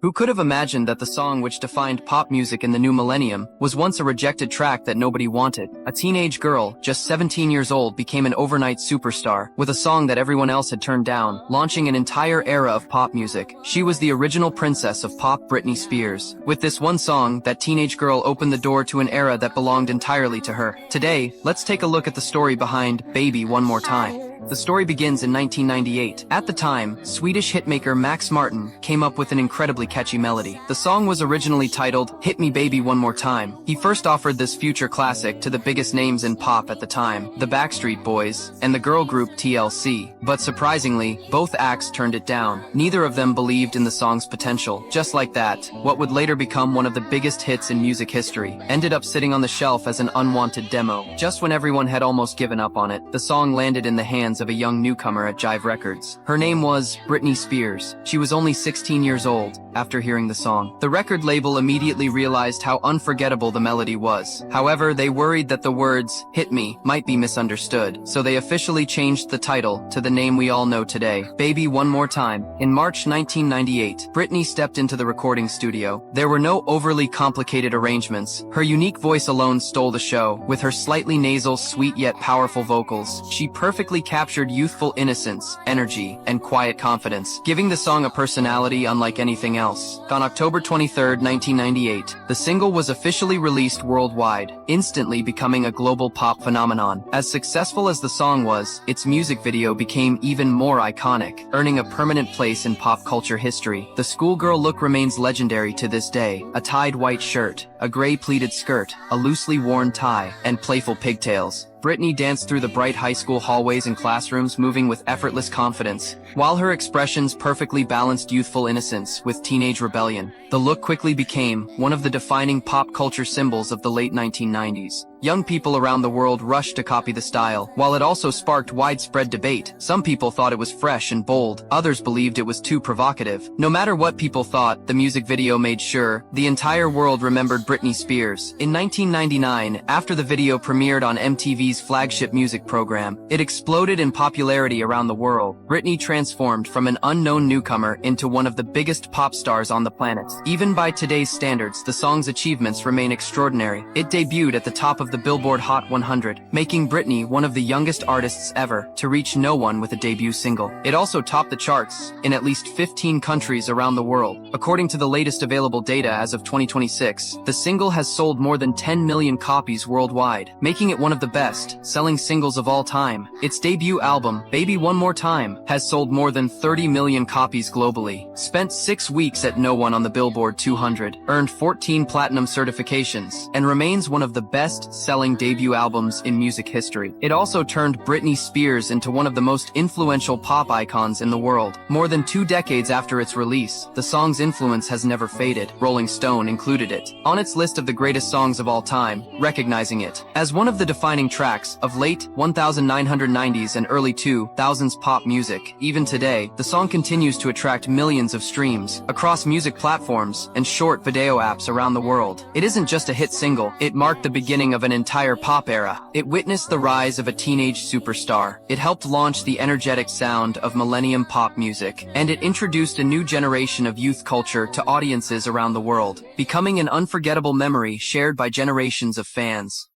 Who could have imagined that the song which defined pop music in the new millennium was once a rejected track that nobody wanted? A teenage girl, just 17 years old, became an overnight superstar with a song that everyone else had turned down, launching an entire era of pop music. She was the original princess of pop, Britney Spears. With this one song, that teenage girl opened the door to an era that belonged entirely to her. Today, let's take a look at the story behind Baby One More Time. The story begins in 1998. At the time, Swedish hitmaker Max Martin came up with an incredibly catchy melody. The song was originally titled Hit Me Baby One More Time. He first offered this future classic to the biggest names in pop at the time, the Backstreet Boys and the girl group TLC. But surprisingly, both acts turned it down. Neither of them believed in the song's potential. Just like that, what would later become one of the biggest hits in music history ended up sitting on the shelf as an unwanted demo. Just when everyone had almost given up on it, the song landed in the hands of a young newcomer at Jive Records. Her name was Britney Spears. She was only 16 years old after hearing the song. The record label immediately realized how unforgettable the melody was. However, they worried that the words, "Hit Me," might be misunderstood, so they officially changed the title to the name we all know today, Baby One More Time. In March 1998, Britney stepped into the recording studio. There were no overly complicated arrangements. Her unique voice alone stole the show. With her slightly nasal, sweet yet powerful vocals, she perfectly captured youthful innocence, energy, and quiet confidence, giving the song a personality unlike anything else. On October 23, 1998, the single was officially released worldwide, instantly becoming a global pop phenomenon. As successful as the song was, its music video became even more iconic, earning a permanent place in pop culture history. The schoolgirl look remains legendary to this day: a tied white shirt, a gray pleated skirt, a loosely worn tie, and playful pigtails. Britney danced through the bright high school hallways and classrooms, moving with effortless confidence, while her expressions perfectly balanced youthful innocence with teenage rebellion. The look quickly became one of the defining pop culture symbols of the late 1990s. Young people around the world rushed to copy the style, while it also sparked widespread debate. Some people thought it was fresh and bold, others believed it was too provocative. No matter what people thought, the music video made sure the entire world remembered Britney Spears. In 1999, after the video premiered on MTV's flagship music program, it exploded in popularity around the world. Britney transformed from an unknown newcomer into one of the biggest pop stars on the planet. Even by today's standards, the song's achievements remain extraordinary. It debuted at the top of the Billboard Hot 100, making Britney one of the youngest artists ever to reach no one with a debut single. It also topped the charts in at least 15 countries around the world. According to the latest available data as of 2026, the single has sold more than 10 million copies worldwide, making it one of the best-selling singles of all time. Its debut album, Baby One More Time, has sold more than 30 million copies globally, spent 6 weeks at #1 on the Billboard 200, earned 14 platinum certifications, and remains one of the best-selling debut albums in music history. It also turned Britney Spears into one of the most influential pop icons in the world. More than 2 decades after its release, the song's influence has never faded. Rolling Stone included it on its list of the greatest songs of all time, recognizing it as one of the defining tracks of late 1990s and early 2000s pop music. Even today, the song continues to attract millions of streams across music platforms and short video apps around the world. It isn't just a hit single, it marked the beginning of an entire pop era. It witnessed the rise of a teenage superstar. It helped launch the energetic sound of millennium pop music, and it introduced a new generation of youth culture to audiences around the world, becoming an unforgettable memory shared by generations of fans.